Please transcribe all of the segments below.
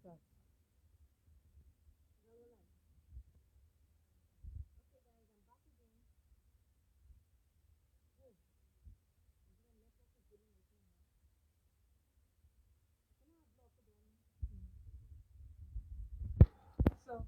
start. So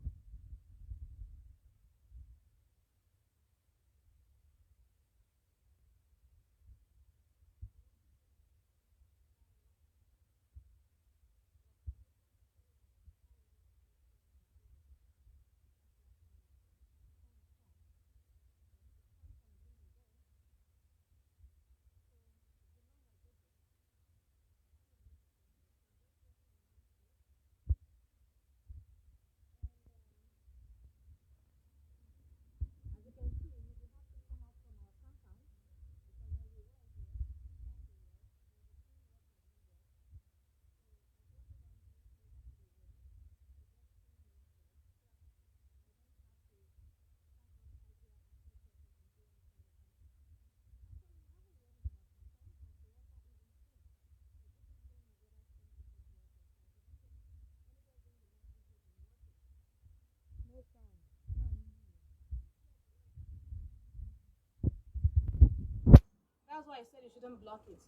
that's why I said you shouldn't block it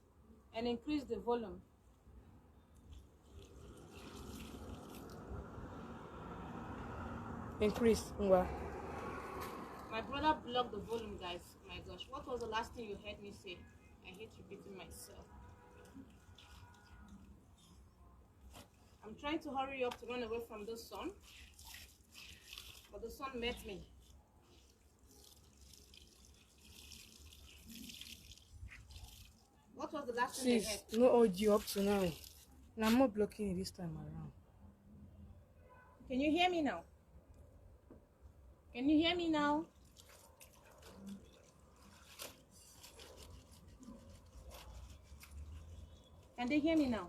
and increase the volume. Increase. Ngwa. My brother blocked the volume, guys. My gosh, what was the last thing you heard me say? I hate repeating myself. I'm trying to hurry up to run away from the sun, but the sun met me. What was the last thing you heard? No audio up to now. And I'm not blocking it this time around. Can you hear me now? Can you hear me now? Can they hear me now?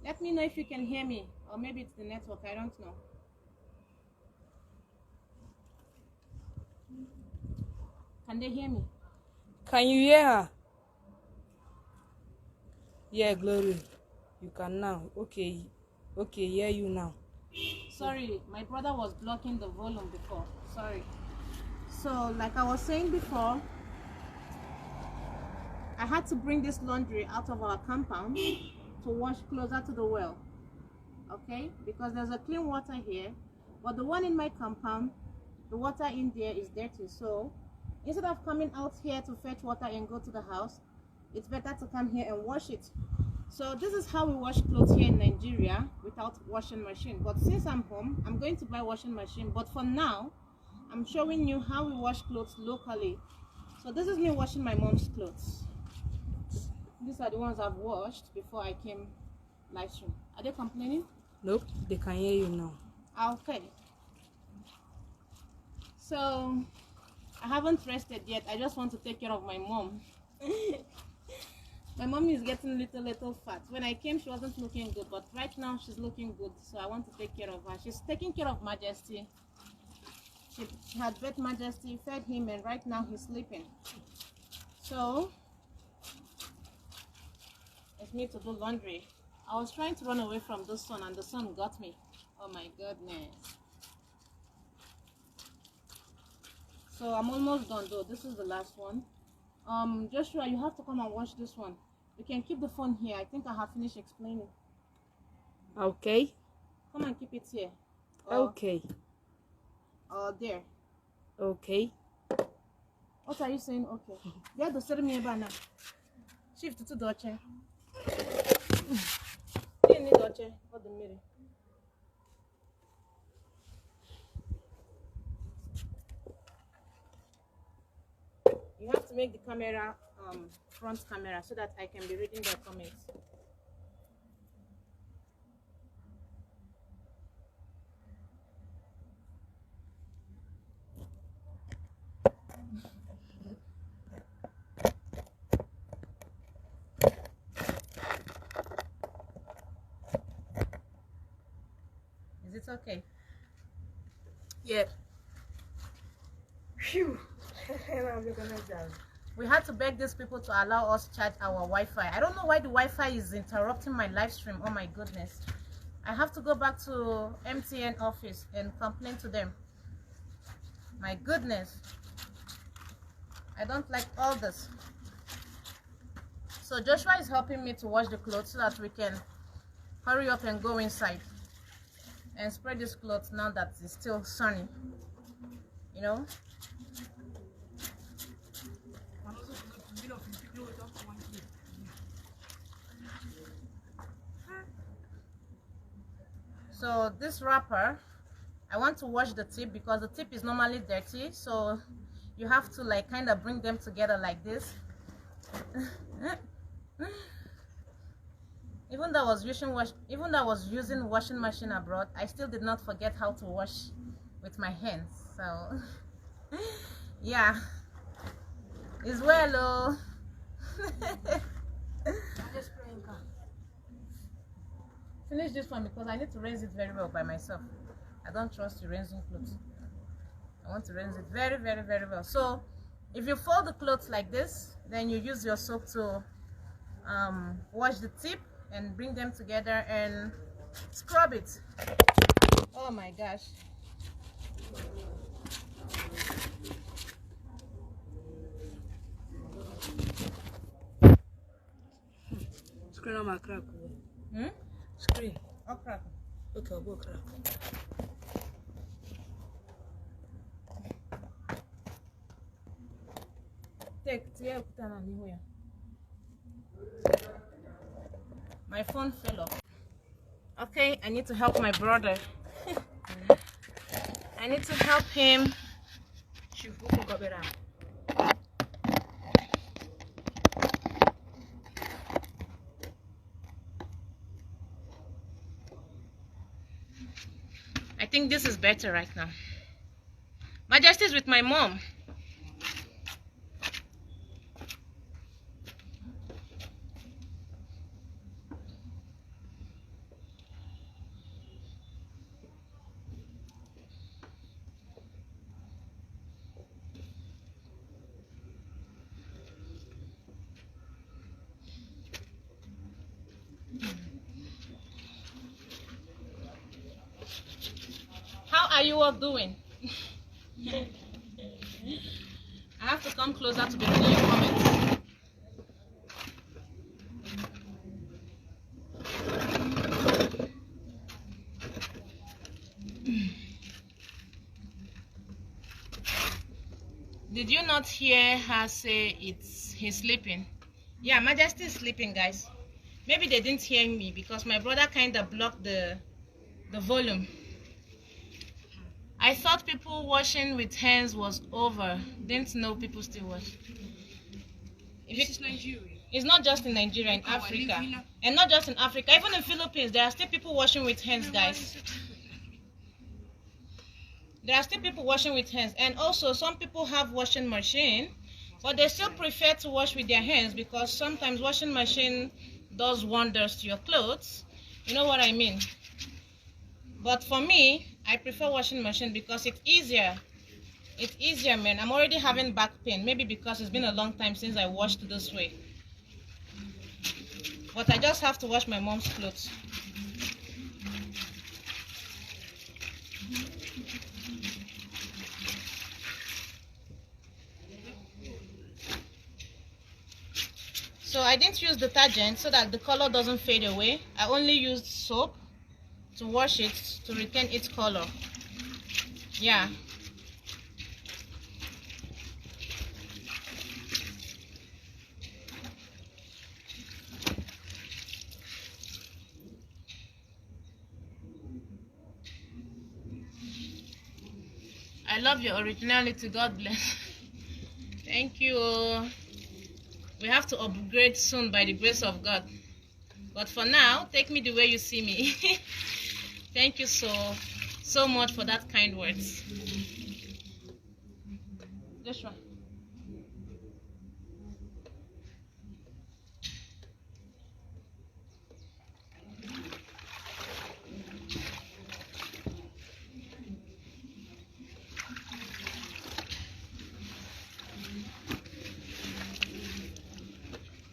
Let me know if you can hear me, or maybe it's the network, I don't know. Can they hear me? Can you hear her? Yeah, Glory. You can now. Okay. Okay, hear you now. Sorry, my brother was blocking the volume before. Sorry. So, like I was saying before, I had to bring this laundry out of our compound to wash closer to the well. Okay? Because there's a clean water here, but the one in my compound, the water in there is dirty. So, instead of coming out here to fetch water and go to the house, it's better to come here and wash it. So this is how we wash clothes here in Nigeria without washing machine. But since I'm home, I'm going to buy washing machine. But for now, I'm showing you how we wash clothes locally. So this is me washing my mom's clothes. These are the ones I've washed before I came live stream. Are they complaining? Nope, they can hear you now. Okay. So I haven't rested yet. I just want to take care of my mom. My mom is getting little fat. When I came, she wasn't looking good, but right now she's looking good. So I want to take care of her. She's taking care of Majesty. She had fed Majesty, fed him, and right now he's sleeping. So it's me to do laundry. I was trying to run away from the sun, and the sun got me. Oh my goodness. So I'm almost done though. This is the last one. Joshua, you have to come and watch this one. You can keep the phone here. I think I have finished explaining. Okay. Come and keep it here. Okay. There. Okay. What are you saying? Okay. You have to send me a banner. Shift to the chair. You need the chair or the mirror. You have to make the camera front camera so that I can be reading the comments. Is it okay? Yeah. Phew. We had to beg these people to allow us to charge our Wi-Fi. I don't know why the Wi-Fi is interrupting my live stream. Oh my goodness. I have to go back to MTN office and complain to them. My goodness, I don't like all this. So Joshua is helping me to wash the clothes so that we can hurry up and go inside and spread this clothes now that it's still sunny, you know. So this wrapper, I want to wash the tip because the tip is normally dirty, so you have to like kind of bring them together like this. Even though I was using washing machine abroad, I still did not forget how to wash with my hands. So yeah, it's well. Finish this one because I need to rinse it very well by myself. I don't trust you rinsing clothes. I want to rinse it very, very, very well. So if you fold the clothes like this, then you use your soap to wash the tip and bring them together and scrub it. Oh my gosh. Screen on my crack. Hmm? Screen. Oh, crack. Okay, I'll go crack. My phone fell off. Okay, I need to help my brother. I need to help him. I think this is better right now. Majesty is with my mom. How are you all doing? I have to come closer to be reading your comments. Did you not hear her say he's sleeping? Yeah, Majesty is sleeping, guys. Maybe they didn't hear me because my brother kind of blocked the volume. I thought people washing with hands was over. Didn't know people still wash. This is Nigeria. It's not just in Nigeria, in Africa. And not just in Africa, even in Philippines, there are still people washing with hands, guys. There are still people washing with hands. And also, some people have washing machine, but they still prefer to wash with their hands because sometimes washing machine does wonders to your clothes. You know what I mean? But for me, I prefer washing machine because it's easier. It's easier, man. I'm already having back pain. Maybe because it's been a long time since I washed this way. But I just have to wash my mom's clothes. So I didn't use detergent so that the color doesn't fade away. I only used soap to wash it to retain its color. Yeah. I love your originality. God bless. Thank you. We have to upgrade soon by the grace of God. But for now, take me the way you see me. Thank you so much for that kind words. Joshua.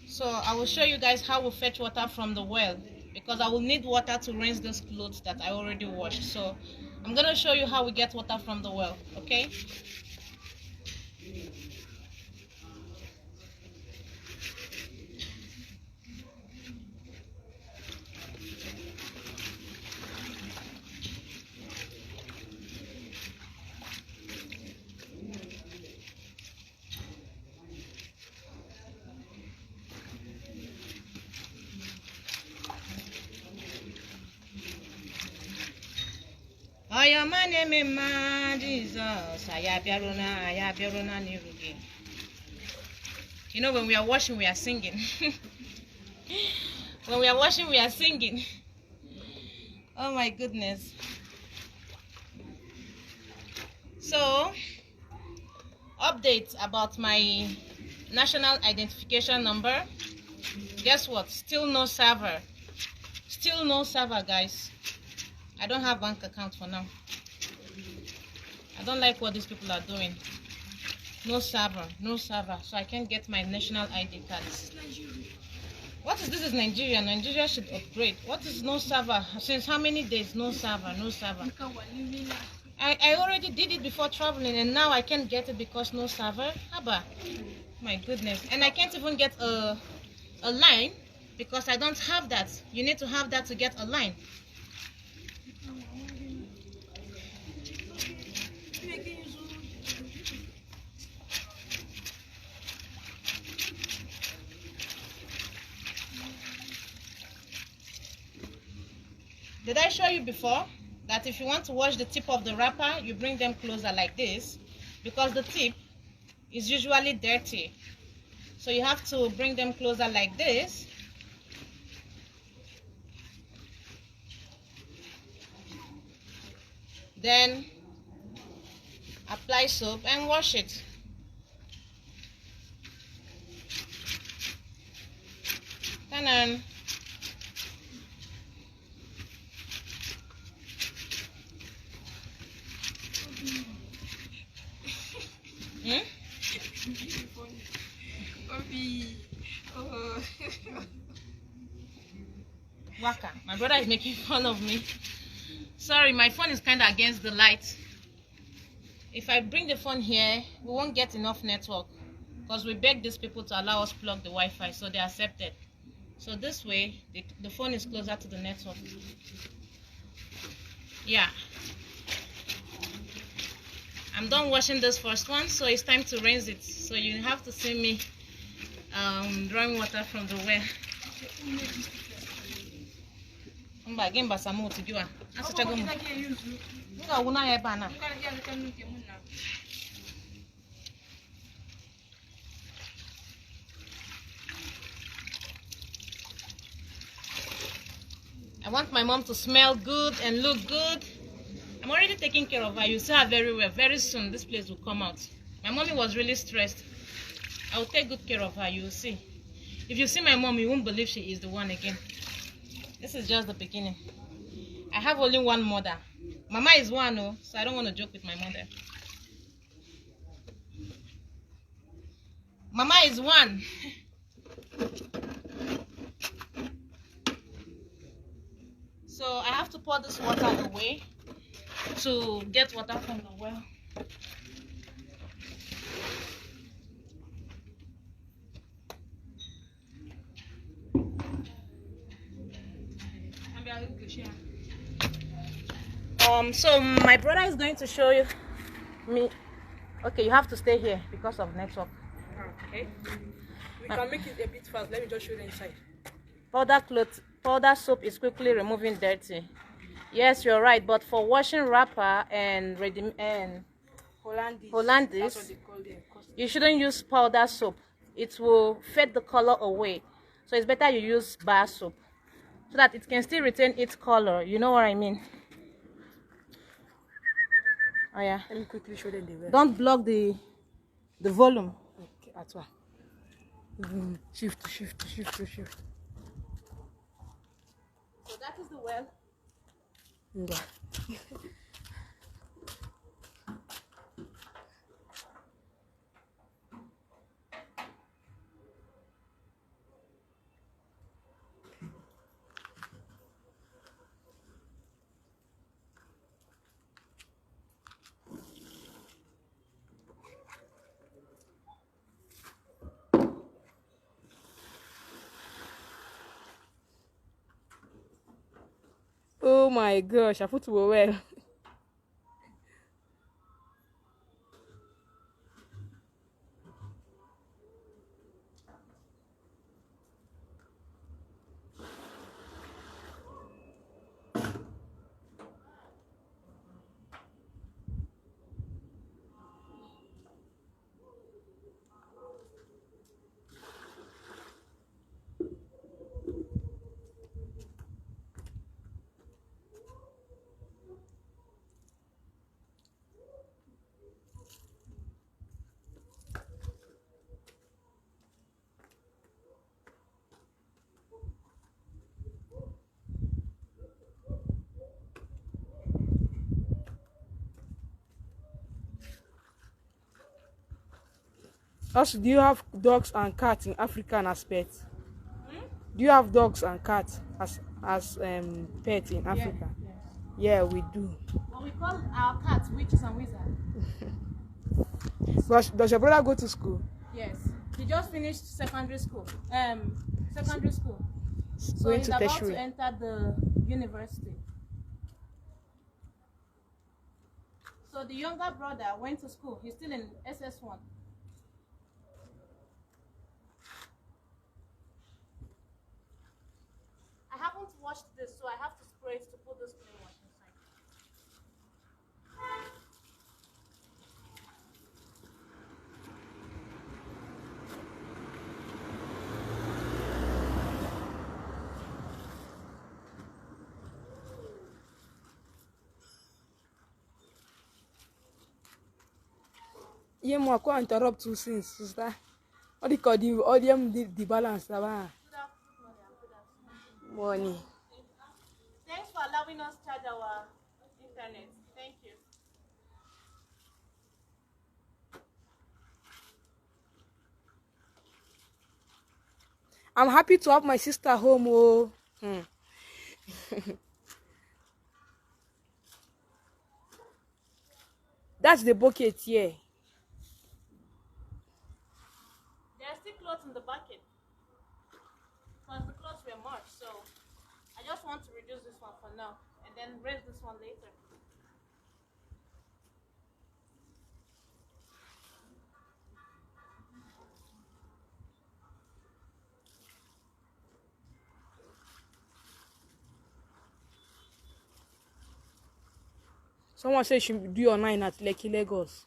So I will show you guys how we fetch water from the well, because I will need water to rinse these clothes that I already washed. So I'm gonna show you how we get water from the well. Okay. Oya mane me ma Jesus, ayabiaruna nirugi. You know, when we are washing, we are singing. When we are washing, we are singing. Oh my goodness. So, update about my national identification number. Guess what? Still no server. Still no server, guys. I don't have bank account for now. I don't like what these people are doing. No server, no server. So I can't get my national ID card. What is this? Is Nigeria? Nigeria should upgrade. What is no server? Since how many days? No server, no server. I already did it before traveling, and now I can't get it because no server. Haba. My goodness. And I can't even get a line because I don't have that. You need to have that to get a line. Did I show you before that if you want to wash the tip of the wrapper, you bring them closer like this, because the tip is usually dirty. So you have to bring them closer like this. Then apply soap and wash it. Tanan. Waka, my brother is making fun of me. Sorry, my phone is kind of against the light. If I bring the phone here, we won't get enough network because we begged these people to allow us plug the Wi-Fi, so they accepted. So this way, the phone is closer to the network. Yeah. I'm done washing this first one, so it's time to rinse it. So you have to see me drawing water from the well. I want my mom to smell good and look good. I'm already taking care of her. You see her very well. Very soon, this place will come out. My mommy was really stressed. I will take good care of her. You will see. If you see my mom, you won't believe she is the one again. This is just the beginning. I have only one mother. Mama is one, oh, so I don't want to joke with my mother. Mama is one. So I have to pour this water away to get water from the well. So my brother is going to show you me. Okay, you have to stay here because of network. Okay. We can make it a bit fast. Let me just show the inside. Powder soap is quickly removing dirty. Yes, you're right. But for washing wrapper and Hollandis, you shouldn't use powder soap. It will fade the color away. So it's better you use bar soap so that it can still retain its color. You know what I mean? Oh yeah. Let me quickly show them the well. Don't block the volume. Okay, that's why. Shift. So that is the well. Yeah. Oh my gosh, I put well. Also, do you have dogs and cats in African as pets? Do you have dogs and cats as pets in Africa? Yes. Yeah, we do. Well, we call our cats witches and wizards. Does your brother go to school? Yes. He just finished secondary school. Secondary school. So Going he's to about tertiary. to enter the university. So the younger brother went to school. He's still in SS1. I haven't washed this, so I have to spray it to put this clean wash inside. Yeah, I can't interrupt you since, sister. What do you call the audience the balance? Good afternoon, good afternoon. Money. Thanks for allowing us to charge our internet. Thank you. I'm happy to have my sister home. Oh. That's the bucket here. There are still clothes in the bucket because the clothes were much, so I just want to reduce this one for now and then raise this one later. Someone said she should do your 9 at Lekki, Lagos.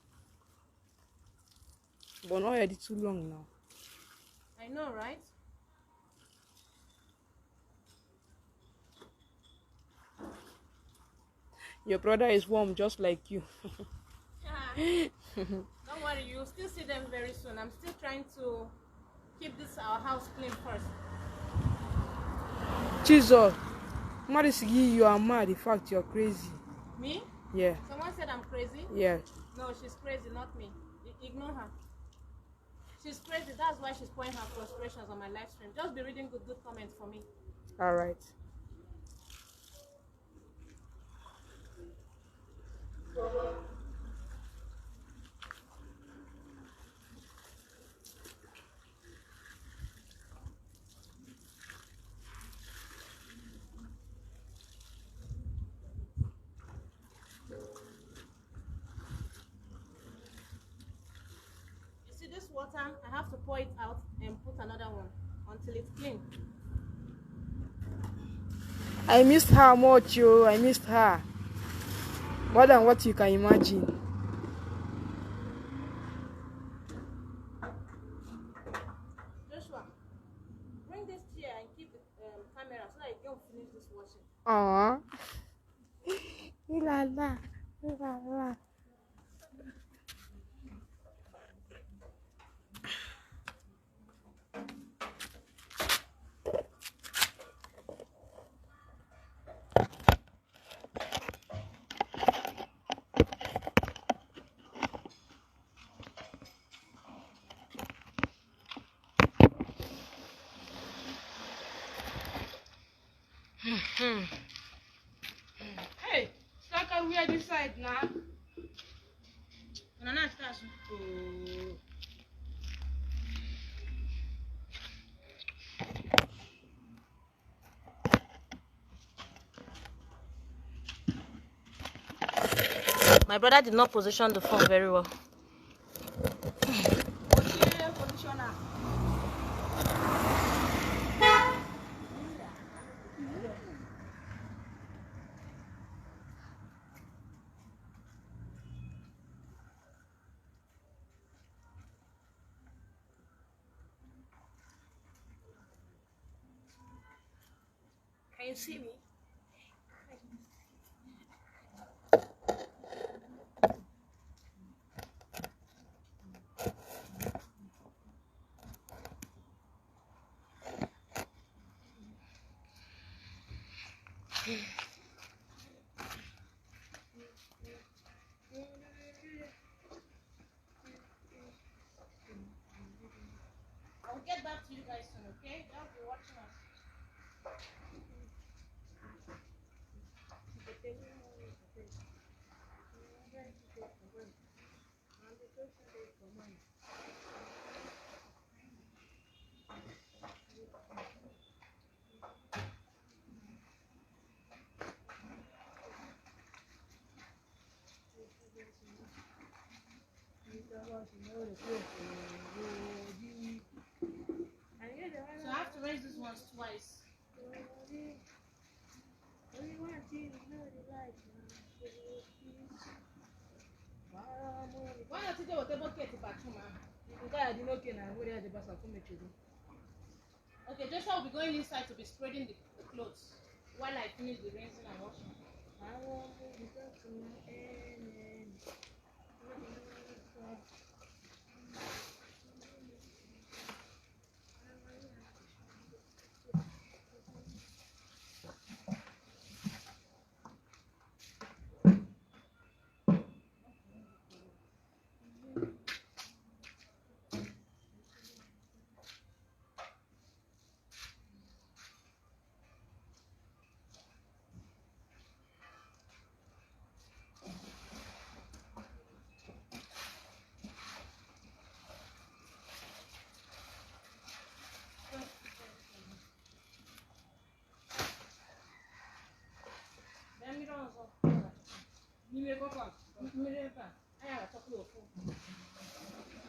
But not already too long now. I know, right? Your brother is warm just like you. Don't worry, you'll still see them very soon. I'm still trying to keep our house clean first. Jesus. Marisigi, you are mad. In fact, you're crazy. Me? Yeah. Someone said I'm crazy? Yeah. No, she's crazy, not me. Ignore her. She's crazy. That's why she's pouring her frustrations on my live stream. Just be reading good comments for me. All right. You see this water? I have to pour it out and put another one until it's clean. I missed her much, yo. I missed her. More than what you can imagine. Joshua, bring this chair and keep the camera so that you can finish this washing. Aww. La la. La la. Hey, Saka, we are this side now. My brother did not position the phone very well. Can you see me? I'll get back to you guys soon, okay? Don't be watching us. So I have to raise this once twice. Why not today with the bucket to bathroom? Okay, Joshua will be going inside to be spreading the clothes while I finish the rinsing and washing.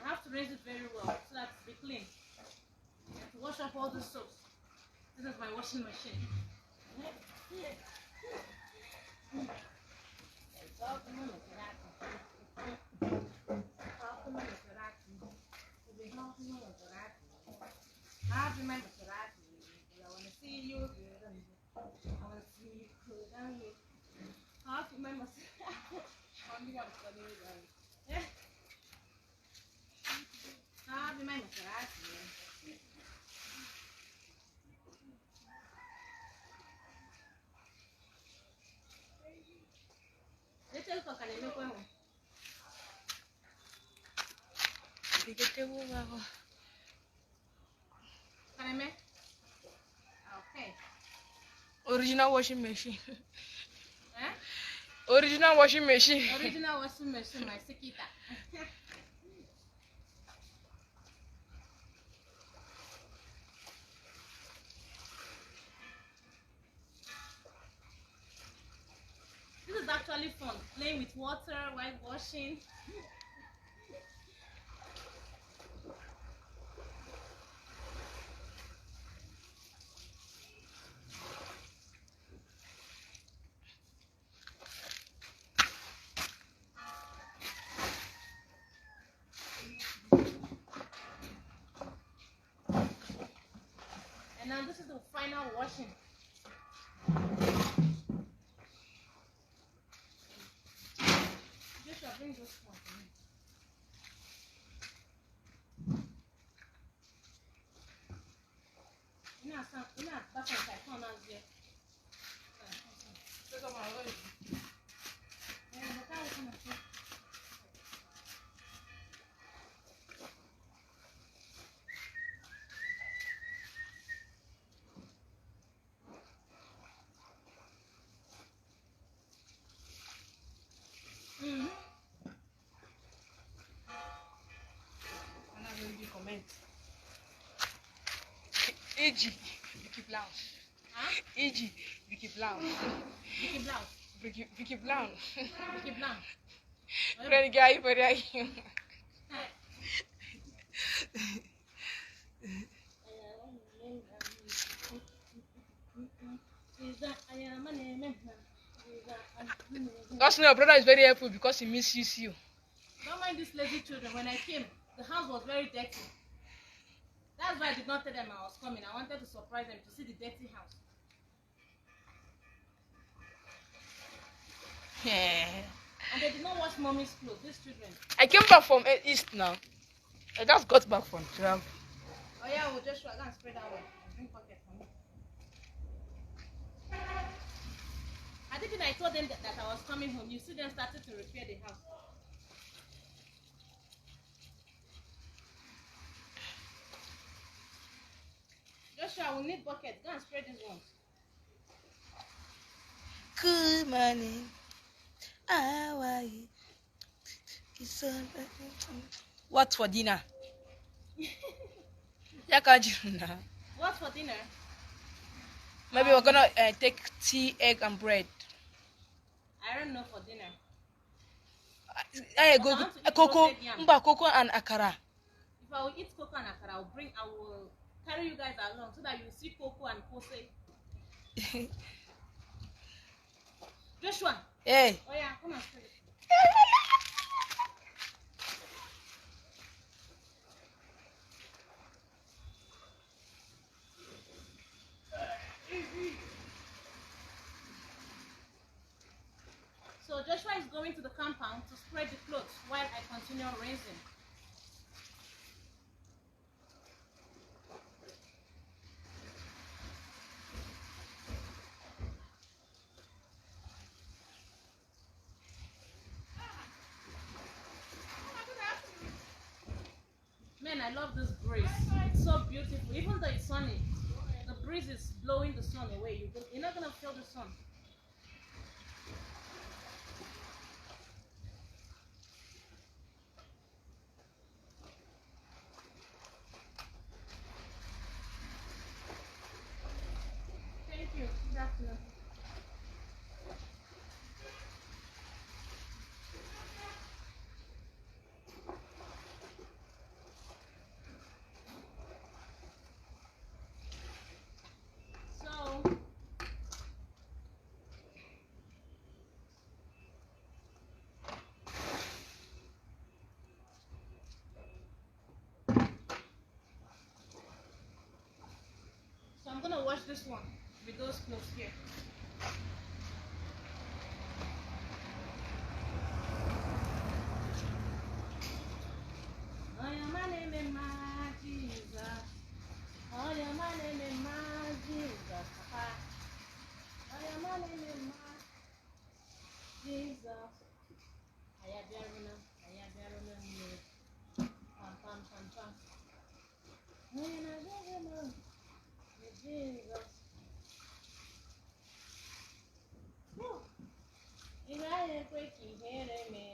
I have to rinse it very well so that it's be clean. I have to wash up all the soaps. This is my washing machine. Happy Maserati. I want to see you. I want to see you cool down here. Happy Maserati. Happy Maserati. Little cock and a milk one. Can I make? Okay. Original washing machine. Eh? Original washing machine. Original washing machine, my Sikita. This is actually fun, playing with water while washing. And now this is the final washing. Joshua, bring this one for me. That's what I found out here. Iji, Vicky Blouse. Huh? Iji, Vicky Blouse. Vicky Blouse. Vicky Blouse. Vicky Blouse. Friend guy for that. Because your brother is very helpful because he misses you. Don't mind these lazy children. When I came, the house was very dirty. That's why I did not tell them I was coming. I wanted to surprise them to see the dirty house. Yeah. And they did not wash mommy's clothes, these children. I came back from East now. I just got back from travel. Oh yeah, we'll just go and spray that one. Drink bucket for me. I think I told them that I was coming home. You see them started to repair the house. Joshua, we need bucket. Go and spray these ones. Good morning. How are you? What for dinner? What for dinner? Maybe we're gonna take tea, egg, and bread. I don't know for dinner. Go cocoa and akara. If I will eat cocoa and akara, I will carry you guys along so that you see cocoa and kose. Joshua. Hey. Oh yeah, come and spray it. So Joshua is going to the compound to spread the clothes while I continue rinsing. Man, I love this breeze. It's so beautiful. Even though it's sunny, the breeze is blowing the sun away. You're not gonna feel the sun. Thank you. Good afternoon. So I'm gonna wash this one with those clothes here. I am my name in my Jesus. I am my name in my Jesus. I am my name in my Jesus. I am Verona. I am Verona. Pam pam pam pam. I am Verona. Jesus. If I am breaking here, me,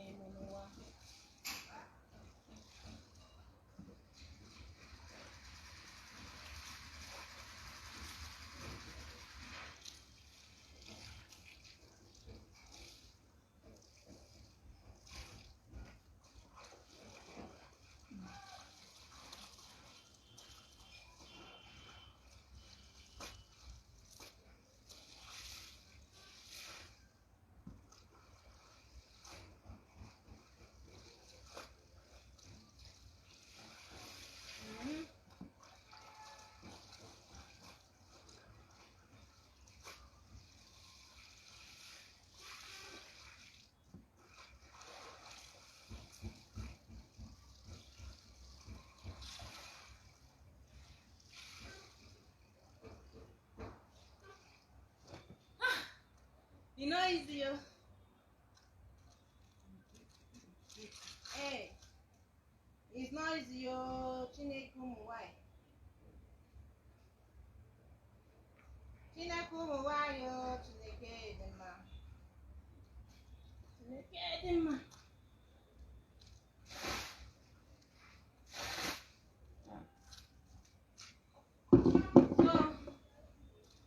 you know it's you. Hey, it's not easy, Chinekumu, why? Chinekumu, why, Chineke, the man.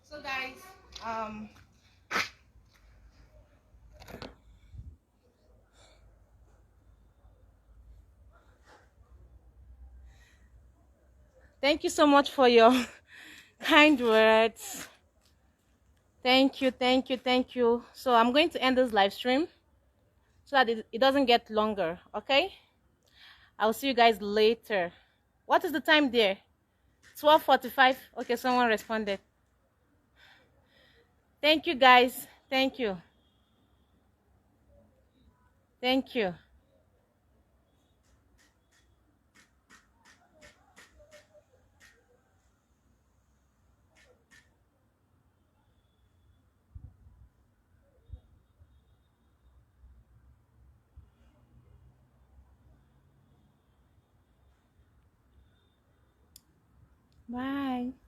So guys, Thank you so much for your kind words. Thank you, thank you, thank you. So I'm going to end this live stream so that it doesn't get longer, okay? I'll see you guys later. What is the time there? 12:45. Okay, someone responded. Thank you, guys. Thank you. Thank you. Bye.